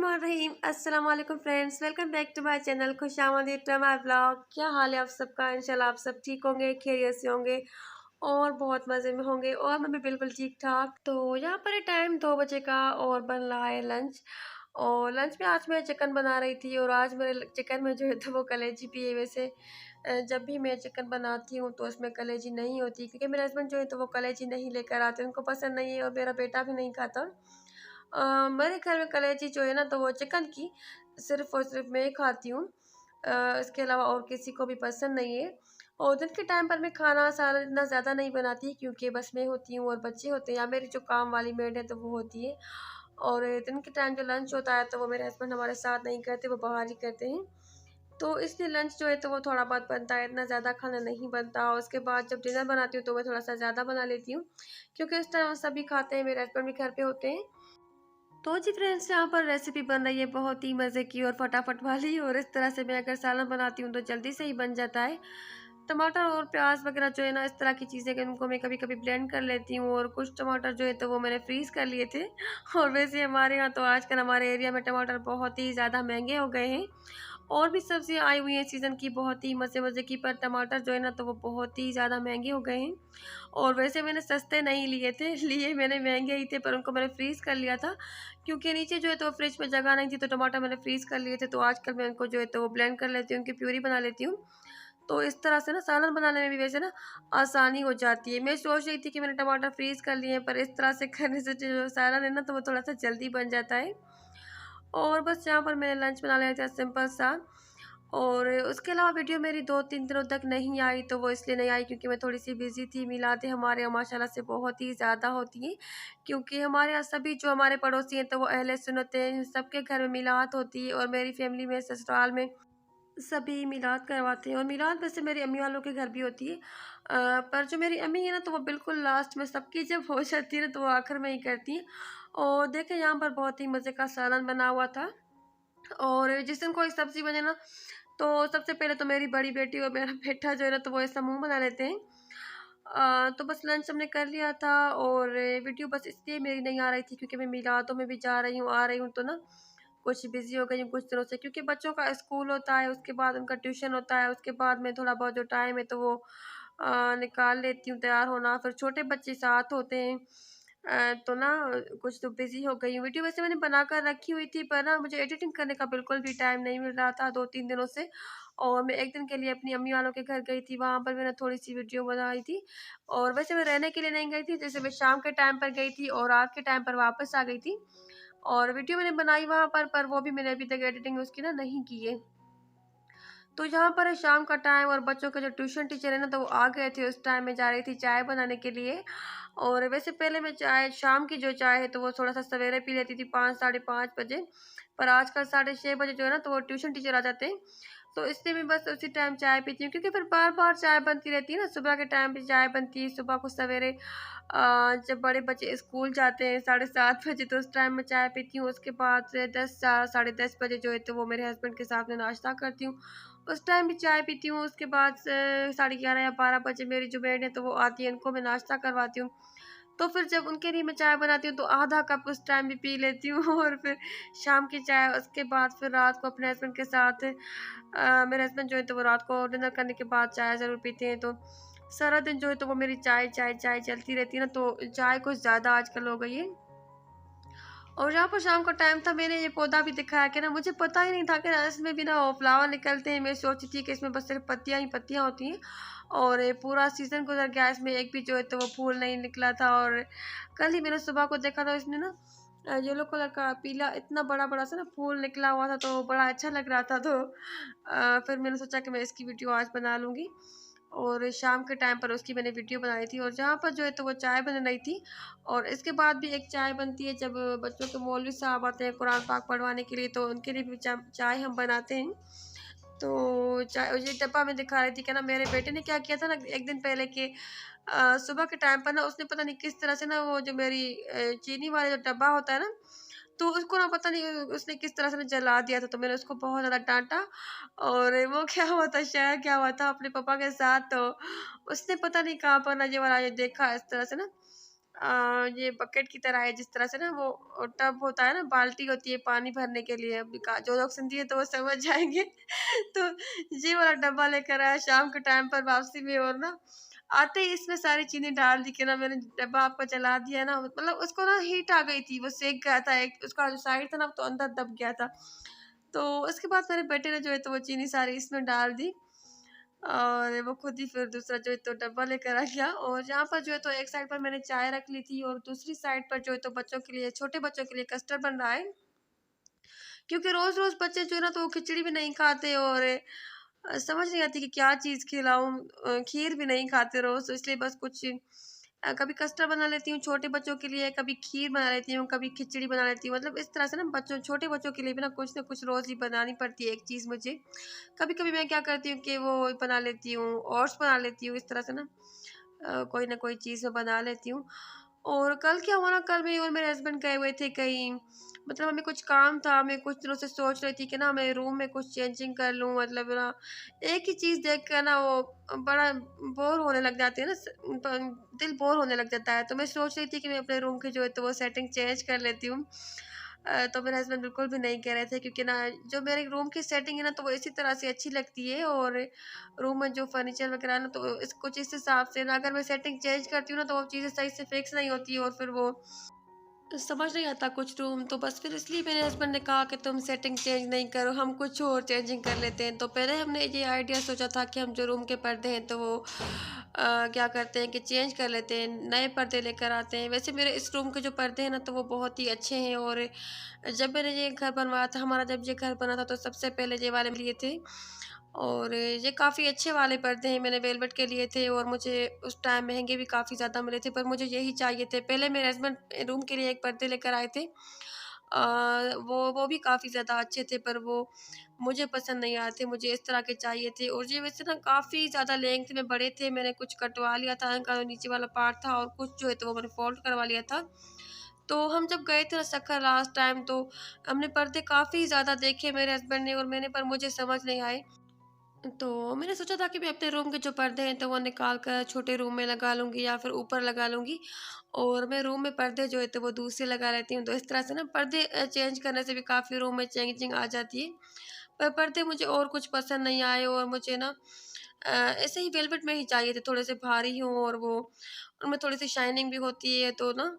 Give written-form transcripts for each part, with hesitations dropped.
बिस्मिल्लाहिर्रहमानिर्रहीम। अस्सलाम वालेकुम friends, welcome back to my channel खुशामदीद टू माय व्लॉग। क्या हाल है आप सबका? इंशाल्लाह आप सब ठीक होंगे, खैरियत से होंगे और बहुत मज़े में होंगे और मैं भी बिल्कुल ठीक ठाक। तो यहाँ पर टाइम 2 बजे का और बन रहा है लंच। और लंच में आज मैं चिकन बना रही थी और आज मेरे चिकन में जो है तो वो कलेजी भी है। वैसे जब भी मैं चिकन बनाती हूँ तो उसमें कलेजी नहीं होती, क्योंकि मेरे हस्बैंड जो है तो वो कलेजी नहीं लेकर आते, उनको पसंद नहीं है और मेरा बेटा भी नहीं खाता। मेरे घर में कलेजी जो है ना तो वो चिकन की सिर्फ़ और सिर्फ़ मैं ही खाती हूँ। इसके अलावा और किसी को भी पसंद नहीं है। और दिन के टाइम पर मैं खाना सारा इतना ज़्यादा नहीं बनाती, क्योंकि बस मैं होती हूँ और बच्चे होते हैं या मेरी जो काम वाली मेड है तो वो होती है। और दिन के टाइम जो लंच होता है तो वो मेरे हस्बैंड हमारे साथ नहीं करते, वो बाहर ही करते हैं। तो इसलिए लंच जो है तो वो थोड़ा बहुत बनता है, इतना ज़्यादा खाना नहीं बनता। और उसके बाद जब डिनर बनाती हूँ तो मैं थोड़ा-सा ज़्यादा बना लेती हूँ, क्योंकि इस तरह सभी खाते हैं, मेरे हस्बैंड भी घर पे होते हैं। तो जी फ्रेंड्स, यहाँ पर रेसिपी बन रही है बहुत ही मज़े की और फटाफट वाली। और इस तरह से मैं अगर सालन बनाती हूँ तो जल्दी से ही बन जाता है। टमाटर और प्याज वगैरह जो है ना, इस तरह की चीज़ें कि उनको मैं कभी-कभी ब्लेंड कर लेती हूँ। और कुछ टमाटर जो है तो वो मैंने फ्रीज़ कर लिए थे। और वैसे हमारे यहाँ तो आजकल हमारे एरिया में टमाटर बहुत ही ज़्यादा महँगे हो गए हैं। और भी सब्जियाँ आई हुई हैं सीज़न की बहुत ही मज़े-मज़े की, पर टमाटर जो है ना तो वो बहुत ही ज़्यादा महँगे हो गए हैं। और वैसे मैंने सस्ते नहीं लिए थे, लिए मैंने महँगे ही थे, पर उनको मैंने फ्रीज़ कर लिया था, क्योंकि नीचे जो है तो फ्रिज में जगह नहीं थी, तो टमाटर मैंने फ्रीज़ कर लिए थे। तो आजकल मैं उनको जो है तो वो ब्लेंड कर लेती हूँ, उनकी प्यूरी बना लेती हूँ। तो इस तरह से ना सालन बनाने में भी वैसे ना आसानी हो जाती है। मैं सोच रही थी कि मैंने टमाटर फ्रीज़ कर लिए हैं, पर इस तरह से करने से जो सालन है ना तो वो थोड़ा-सा जल्दी बन जाता है। और बस यहाँ पर मैंने लंच बना लिया था सिंपल सा। और उसके अलावा वीडियो मेरी 2-3 दिनों तक नहीं आई, तो वो इसलिए नहीं आई क्योंकि मैं थोड़ी-सी बिज़ी थी। मिलादें हमारे यहाँ माशाल्लाह से बहुत ही ज़्यादा होती हैं, क्योंकि हमारे यहाँ सभी जो हमारे पड़ोसी हैं तो वो अहले सुन्नत हैं, सबके घर में मिलाद होती है। और मेरी फैमिली में ससुराल में सभी मिलाद करवाते हैं। और मिलाद वैसे मेरी अम्मी वालों के घर भी होती है। पर जो मेरी अम्मी है ना तो वो बिल्कुल लास्ट में, सबकी जब हो जाती है ना तो वो आखिर में ही करती हैं। और देखें यहाँ पर बहुत ही मज़े का सालन बना हुआ था। और जिस दिन कोई सब्ज़ी बने ना तो सबसे पहले तो मेरी बड़ी बेटी और मेरा बेटा जो है ना तो वो ऐसा मुँह बना लेते हैं। तो बस लंच हमने कर लिया था। और वीडियो बस इसलिए मेरी नहीं आ रही थी क्योंकि मैं मिलादों में भी जा रही हूँ, आ रही हूँ, तो ना कुछ बिज़ी हो गई हूँ कुछ दिनों से, क्योंकि बच्चों का स्कूल होता है, उसके बाद उनका ट्यूशन होता है, उसके बाद में थोड़ा बहुत जो टाइम है तो वो निकाल लेती हूँ तैयार होना। फिर छोटे बच्चे साथ होते हैं। तो ना कुछ तो बिज़ी हो गई हूँ। वीडियो वैसे मैंने बनाकर रखी हुई थी, पर ना मुझे एडिटिंग करने का बिल्कुल भी टाइम नहीं मिल रहा था 2-3 दिनों से। और मैं एक दिन के लिए अपनी अम्मी वालों के घर गई थी, वहाँ पर मैंने थोड़ी-सी वीडियो बनाई थी। और वैसे मैं रहने के लिए नहीं गई थी, जैसे मैं शाम के टाइम पर गई थी और रात के टाइम पर वापस आ गई थी। और वीडियो मैंने बनाई वहाँ पर वो भी मैंने अभी तक एडिटिंग उसकी ना नहीं की है। तो यहाँ पर है शाम का टाइम और बच्चों के जो ट्यूशन टीचर है ना तो वो आ गए थे, उस टाइम मैं जा रही थी चाय बनाने के लिए। और वैसे पहले मैं चाय, शाम की जो चाय है तो वो थोड़ा-सा सवेरे पी लेती थी 5 साढ़े 5 बजे। पर आजकल साढ़े 6 बजे जो है ना तो वो ट्यूशन टीचर आ जाते हैं। तो इसलिए मैं बस उसी टाइम चाय पीती हूँ, क्योंकि फिर बार-बार चाय बनती रहती है ना, सुबह के टाइम पे चाय बनती है, सुबह को सवेरे जब बड़े बच्चे स्कूल जाते हैं साढ़े 7 बजे तो उस टाइम मैं चाय पीती हूँ। उसके बाद से 10 साढ़े 10 बजे जो है तो वो मेरे हस्बैंड के साथ में नाश्ता करती हूँ, उस टाइम भी चाय पीती हूँ। उसके बाद से साढ़े 11 या 12 बजे मेरी जो बेड है तो वो आती है, उनको मैं नाश्ता करवाती हूँ। तो फिर जब उनके लिए मैं चाय बनाती हूँ तो आधा कप उस टाइम भी पी लेती हूँ। और फिर शाम की चाय, उसके बाद फिर रात को अपने हस्बैंड के साथ मेरे हस्बैंड जो है तो वो रात को डिनर करने के बाद चाय ज़रूर पीते हैं। तो सारा दिन जो है तो वो मेरी चाय, चाय, चाय चलती रहती है ना, तो चाय कुछ ज़्यादा आजकल हो गई है। और जहाँ पर शाम का टाइम था, मैंने ये पौधा भी दिखाया कि ना मुझे पता ही नहीं था कि ना इसमें भी ना वो फ्लावर निकलते हैं। मैं सोची थी कि इसमें बस सिर्फ पत्तियाँ ही पत्तियाँ होती हैं। और ये पूरा सीज़न गुज़र गया, इसमें एक भी जो है तो वो फूल नहीं निकला था। और कल ही मैंने सुबह को देखा था, इसमें ना येलो कलर का पीला इतना बड़ा-बड़ा सा ना फूल निकला हुआ था, तो बड़ा अच्छा लग रहा था। तो फिर मैंने सोचा कि मैं इसकी वीडियो आज बना लूँगी। और शाम के टाइम पर उसकी मैंने वीडियो बनाई थी। और जहाँ पर जो है तो वो चाय बन रही थी। और इसके बाद भी एक चाय बनती है जब बच्चों के मौलवी साहब आते हैं कुरान पाक पढ़वाने के लिए, तो उनके लिए भी चाय हम बनाते हैं। तो चाय ये डब्बा मैं दिखा रही थी कि ना मेरे बेटे ने क्या किया था ना एक दिन पहले कि सुबह के टाइम पर ना उसने पता नहीं किस तरह से ना वो जो मेरी चीनी वाला जो डब्बा होता है ना, तो उसको ना पता नहीं उसने किस तरह से ना जला दिया था। तो मैंने उसको बहुत ज़्यादा डाँटा। और वो क्या हुआ था, शायद क्या हुआ था अपने पापा के साथ, तो उसने पता नहीं कहाँ पर ना ये वाला ये देखा इस तरह से ना ये बकेट की तरह है, जिस तरह से ना वो टब होता है ना, बाल्टी होती है पानी भरने के लिए। अभी का जो लोग सिंधी है तो वो समझ जाएँगे। तो ये वाला डब्बा लेकर आया शाम के टाइम पर वापसी में, और ना आते ही इसमें सारी चीनी डाल दी कि ना मैंने डब्बा आपका जला दिया ना, मतलब उसको ना हीट आ गई थी, वो सेक गया था, एक उसका जो साइड था ना तो अंदर दब गया था। तो उसके बाद मेरे बेटे ने जो है तो वो चीनी सारी इसमें डाल दी, और वो खुद ही फिर दूसरा जो है तो डब्बा लेकर आ गया। और यहाँ पर जो है तो एक साइड पर मैंने चाय रख ली थी, और दूसरी साइड पर जो है तो बच्चों के लिए, छोटे बच्चों के लिए कस्टर्ड बन रहा है। क्योंकि रोज़-रोज़ बच्चे जो है ना तो वो खिचड़ी भी नहीं खाते, और समझ नहीं आती कि क्या चीज़ खिलाऊँ। खीर भी नहीं खाते रोज़, तो इसलिए बस कुछ कभी कस्टर्ड बना लेती हूँ छोटे बच्चों के लिए, कभी खीर बना लेती हूँ, कभी खिचड़ी बना लेती हूँ। मतलब इस तरह से ना बच्चों, छोटे बच्चों के लिए भी ना कुछ रोज़ ही बनानी पड़ती है एक चीज़ मुझे। कभी-कभी मैं क्या करती हूँ कि वो बना लेती हूँ, ओट्स बना लेती हूँ, इस तरह से ना कोई ना कोई चीज़ मैं बना लेती हूँ। और कल क्या हुआ ना, कल मैं और मेरे हस्बैंड गए हुए थे कहीं, मतलब हमें कुछ काम था। मैं कुछ दिनों से सोच रही थी कि ना मैं रूम में कुछ चेंजिंग कर लूँ, मतलब ना एक ही चीज़ देख कर ना वो बड़ा बोर होने लग जाते हैं ना, दिल बोर होने लग जाता है। तो मैं सोच रही थी कि मैं अपने रूम की जो है तो वो सेटिंग चेंज कर लेती हूँ। तो मेरे हस्बैंड बिल्कुल भी नहीं कह रहे थे, क्योंकि ना जो मेरे रूम की सेटिंग है ना तो वो इसी तरह से अच्छी लगती है, और रूम में जो फर्नीचर वगैरह है ना तो कुछ इस हिसाब से ना, अगर मैं सेटिंग चेंज करती हूँ ना तो वो चीज़ें सही से फिक्स नहीं होती है, और फिर वो समझ नहीं आता कुछ रूम। तो बस फिर इसलिए मेरे हस्बैंड ने कहा कि तुम सेटिंग चेंज नहीं करो, हम कुछ और चेंजिंग कर लेते हैं। तो पहले हमने ये आइडिया सोचा था कि हम जो रूम के पर्दे हैं तो वो क्या करते हैं कि चेंज कर लेते हैं, नए पर्दे लेकर आते हैं। वैसे मेरे इस रूम के जो पर्दे हैं ना तो वो बहुत ही अच्छे हैं, और जब मैंने ये घर बनवाया था, हमारा जब ये घर बना था तो सबसे पहले ये वाले लिए थे, और ये काफ़ी अच्छे वाले पर्दे हैं, मैंने वेलवेट के लिए थे, और मुझे उस टाइम महँगे भी काफ़ी ज़्यादा मिले थे, पर मुझे यही चाहिए थे। पहले मेरे हस्बैंड रूम के लिए एक पर्दे लेकर आए थे। वो भी काफ़ी ज़्यादा अच्छे थे, पर वो मुझे पसंद नहीं आए थे, मुझे इस तरह के चाहिए थे, और ये वैसे ना काफ़ी ज़्यादा लेंथ में बड़े थे। मैंने कुछ कटवा लिया था इनका जो नीचे वाला पार्ट था, और कुछ जो है तो वो मैंने फ़ोल्ड करवा लिया था। तो हम जब गए थे ना सक्खर लास्ट टाइम, तो हमने पर्दे काफ़ी ज़्यादा देखे मेरे हस्बैंड ने और मैंने, पर मुझे समझ नहीं आए। तो मैंने सोचा था कि मैं अपने रूम के जो पर्दे हैं तो वो निकाल कर छोटे रूम में लगा लूँगी, या फिर ऊपर लगा लूँगी, और मैं रूम में पर्दे जो है तो वो दूसरे लगा लेती हूँ। तो इस तरह से ना पर्दे चेंज करने से भी काफ़ी रूम में चेंजिंग आ जाती है। पर पर्दे मुझे और कुछ पसंद नहीं आए, और मुझे ना ऐसे ही वेलवेट में ही चाहिए थे, थोड़े से भारी हों, और वो उनमें थोड़ी-सी शाइनिंग भी होती है, तो ना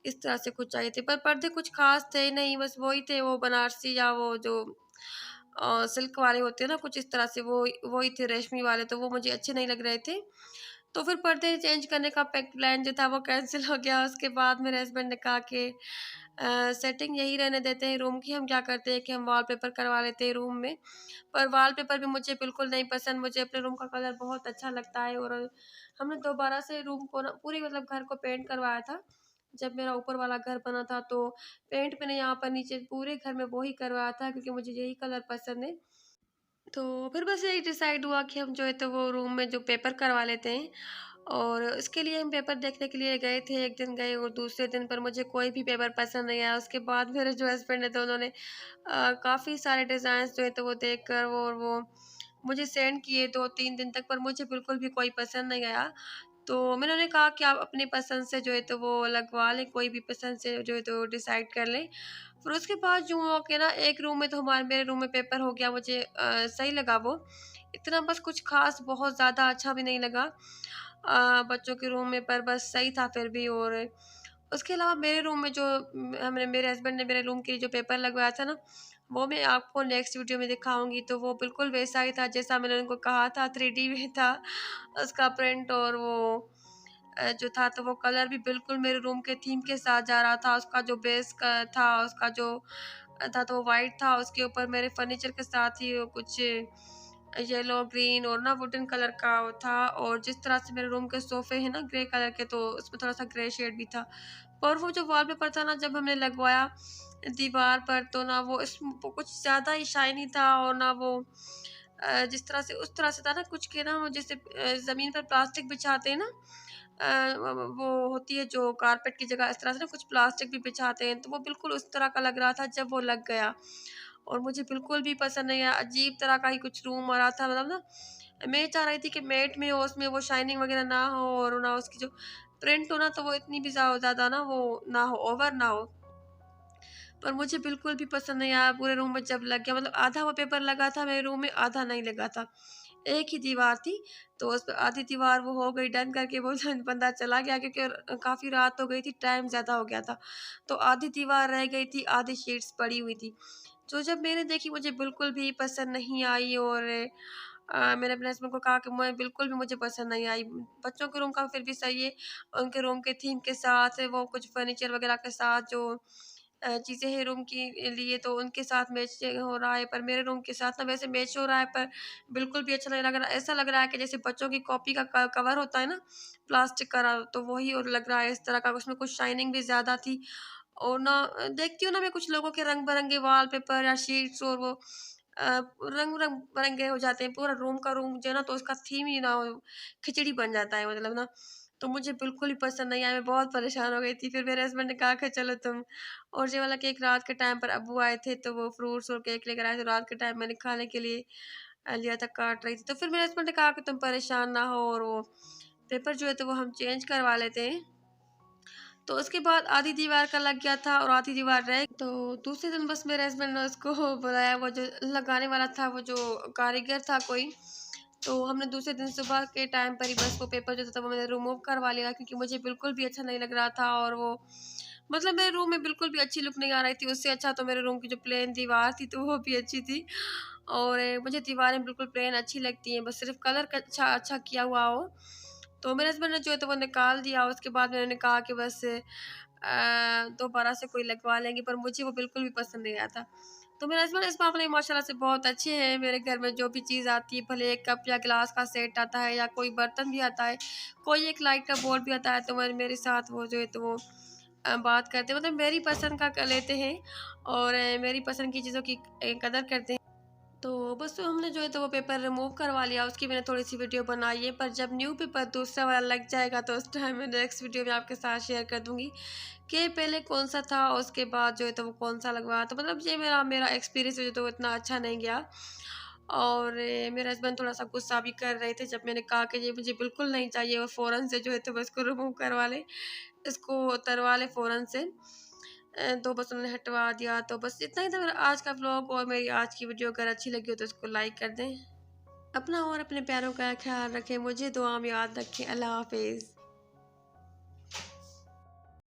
इस तरह से कुछ चाहिए थे। पर पर्दे कुछ ख़ास थे नहीं, बस वही थे, वो बनारसी या वो जो सिल्क वाले होते हैं ना, कुछ इस तरह से वही थे रेशमी वाले, तो वो मुझे अच्छे नहीं लग रहे थे। तो फिर पर्दे चेंज करने का प्लान जो था वो कैंसल हो गया। उसके बाद मेरे हस्बैंड ने कहा कि सेटिंग यही रहने देते हैं रूम की, हम क्या करते हैं कि हम वॉलपेपर करवा लेते हैं रूम में। पर वॉलपेपर भी मुझे बिल्कुल नहीं पसंद, मुझे अपने रूम का कलर बहुत अच्छा लगता है, और हमने दोबारा से रूम को ना पूरी, मतलब घर को पेंट करवाया था। जब मेरा ऊपर वाला घर बना था तो पेंट मैंने यहाँ पर नीचे पूरे घर में वो ही करवाया था, क्योंकि मुझे यही कलर पसंद है। तो फिर बस यही डिसाइड हुआ कि हम जो है तो वो रूम में जो पेपर करवा लेते हैं, और इसके लिए हम पेपर देखने के लिए गए थे। एक दिन गए और दूसरे दिन पर मुझे कोई भी पेपर पसंद नहीं आया। उसके बाद मेरे जो हस्बैंड है तो उन्होंने काफ़ी सारे डिज़ाइंस जो है तो वो देख कर वो मुझे सेंड किए 2-3 दिन तक, पर मुझे बिल्कुल भी कोई पसंद नहीं आया। तो मैंने उन्हें कहा कि आप अपनी पसंद से जो है तो वो लगवा लें, कोई भी पसंद से जो है तो डिसाइड कर लें। फिर उसके बाद यूँ हुआ कि ना एक रूम में तो हमारे मेरे रूम में पेपर हो गया, मुझे सही लगा वो। इतना बस कुछ ख़ास बहुत ज़्यादा अच्छा भी नहीं लगा बच्चों के रूम में, पर बस सही था फिर भी। और उसके अलावा मेरे रूम में जो हमने मेरे हस्बैंड ने मेरे रूम के लिए जो पेपर लगवाया था ना, वो मैं आपको नेक्स्ट वीडियो में दिखाऊँगी। तो वो बिल्कुल वैसा ही था जैसा मैंने उनको कहा था, 3D में था उसका प्रिंट, और वो जो था तो वो कलर भी बिल्कुल मेरे रूम के थीम के साथ जा रहा था। उसका जो बेस का था, उसका जो था तो वो व्हाइट था, उसके ऊपर मेरे फर्नीचर के साथ ही वो कुछ येलो, ग्रीन और ना वुडन कलर का वो था, और जिस तरह से मेरे रूम के सोफ़े हैं ना ग्रे कलर के, तो उसमें थोड़ा-सा ग्रे शेड भी था। और वो जो वॉलपेपर था ना जब हमने लगवाया दीवार पर, तो ना वो कुछ ज़्यादा ही शाइनी था, और ना वो जिस तरह से उस तरह से था ना कुछ के ना, वो जैसे ज़मीन पर प्लास्टिक बिछाते हैं ना, वो होती है जो कारपेट की जगह, इस तरह से ना कुछ प्लास्टिक भी बिछाते हैं, तो वो बिल्कुल उस तरह का लग रहा था जब वो लग गया, और मुझे बिल्कुल भी पसंद नहीं आया। अजीब तरह का ही कुछ रूम आ रहा था, मतलब ना मैं चाह रही थी कि मैट में हो, उसमें वो शाइनिंग वगैरह ना हो, और ना उसकी जो प्रिंट हो ना तो वो इतनी भी ज़्यादा ना वो ना हो, ओवर ना हो। पर मुझे बिल्कुल भी पसंद नहीं आया, पूरे रूम में जब लग गया, मतलब आधा वो पेपर लगा था मेरे रूम में, आधा नहीं लगा था। एक ही दीवार थी, तो उस पे आधी दीवार वो हो गई डन करके, वो बंदा चला गया क्योंकि काफ़ी रात हो गई थी, टाइम ज़्यादा हो गया था। तो आधी दीवार रह गई थी, आधी शीट्स पड़ी हुई थी। जो जब मैंने देखी मुझे बिल्कुल भी पसंद नहीं आई, और मैंने अपने हस्बैंड को कहा कि मैं बिल्कुल भी मुझे पसंद नहीं आई। बच्चों के रूम का फिर भी सही है, उनके रूम के थीम के साथ वो कुछ फर्नीचर वगैरह के साथ जो चीज़ें हैं रूम के लिए, तो उनके साथ मैच हो रहा है, पर मेरे रूम के साथ ना वैसे मैच हो रहा है, पर बिल्कुल भी अच्छा नहीं लग रहा। ऐसा लग रहा है कि जैसे बच्चों की कॉपी का कवर होता है ना, प्लास्टिक का, तो वही और लग रहा है इस तरह का। उसमें कुछ शाइनिंग भी ज़्यादा थी, और ना देखती हूँ ना मैं कुछ लोगों के रंग-बिरंगे वॉलपेपर या शीट्स, और वो रंग-बिरंगे हो जाते हैं, पूरा रूम का रूम जो है ना, तो उसका थीम ही ना खिचड़ी बन जाता है, मतलब ना। तो मुझे बिल्कुल ही पसंद नहीं आया, मैं बहुत परेशान हो गई थी। फिर मेरे हस्बैंड ने कहा कि चलो तुम, और ये वाला केक रात के टाइम पर अब्बू आए थे, तो वो फ्रूट्स और केक लेकर आए थे, रात के टाइम मैंने खाने के लिए लिया था, काट रही थी। तो फिर मेरे हस्बैंड ने कहा कि तुम परेशान ना हो, और वो पेपर जो है तो वो हम चेंज करवा लेते हैं। तो उसके बाद आधी दीवार का लग गया था और आधी दीवार रह, तो दूसरे दिन बस मेरे हस्बैंड ने उसको बुलाया, वो जो लगाने वाला था, वो जो कारीगर था कोई, तो हमने दूसरे दिन सुबह के टाइम पर ही बस वो पेपर जो था वो मैंने रिमूव करवा लिया, क्योंकि मुझे बिल्कुल भी अच्छा नहीं लग रहा था, और वो मतलब मेरे रूम में बिल्कुल भी अच्छी लुक नहीं आ रही थी। उससे अच्छा तो मेरे रूम की जो प्लेन दीवार थी तो वो भी अच्छी थी, और मुझे दीवारें बिल्कुल प्लेन अच्छी लगती हैं, बस सिर्फ कलर का अच्छा अच्छा किया हुआ हो। तो मेरे हस्बैंड ने जो है तो वो निकाल दिया। उसके बाद मैंने कहा कि बस दोबारा से कोई लगवा लेंगे, पर मुझे वो बिल्कुल भी पसंद नहीं आया था। तो मेरे हस्बैंड इस मामले में माशाल्लाह से बहुत अच्छे हैं। मेरे घर में जो भी चीज़ आती है, भले एक कप या गिलास का सेट आता है या कोई बर्तन भी आता है, कोई एक लाइट का बोर्ड भी आता है, तो मेरे साथ वो जो है तो वो बात करते हैं, मतलब मेरी पसंद का लेते हैं, और मेरी पसंद की चीज़ों की कदर करते हैं। तो बस हमने जो है तो वो पेपर रिमूव करवा लिया, उसकी मैंने थोड़ी-सी वीडियो बनाई है, पर जब न्यू पेपर दूसरा वाला लग जाएगा तो उस टाइम मैं नेक्स्ट वीडियो में आपके साथ शेयर कर दूँगी कि पहले कौन-सा था और उसके बाद जो है तो वो कौन-सा लगवाया। तो मतलब ये मेरा मेरा एक्सपीरियंस जो है तो इतना अच्छा नहीं गया, और मेरे हस्बैंड थोड़ा-सा गुस्सा भी कर रहे थे जब मैंने कहा कि ये मुझे बिल्कुल नहीं चाहिए, और फ़ौरन से जो है तो बस इसको रिमूव करवा लें, इसको उतरवा लें फ़ौरन से। तो बस उन्होंने हटवा दिया। तो बस इतना ही था मेरा आज का व्लॉग, और मेरी आज की वीडियो अगर अच्छी लगी हो तो इसको लाइक कर दें। अपना और अपने प्यारों का ख्याल रखें, मुझे दुआ में याद रखें। अल्लाह हाफ़िज़।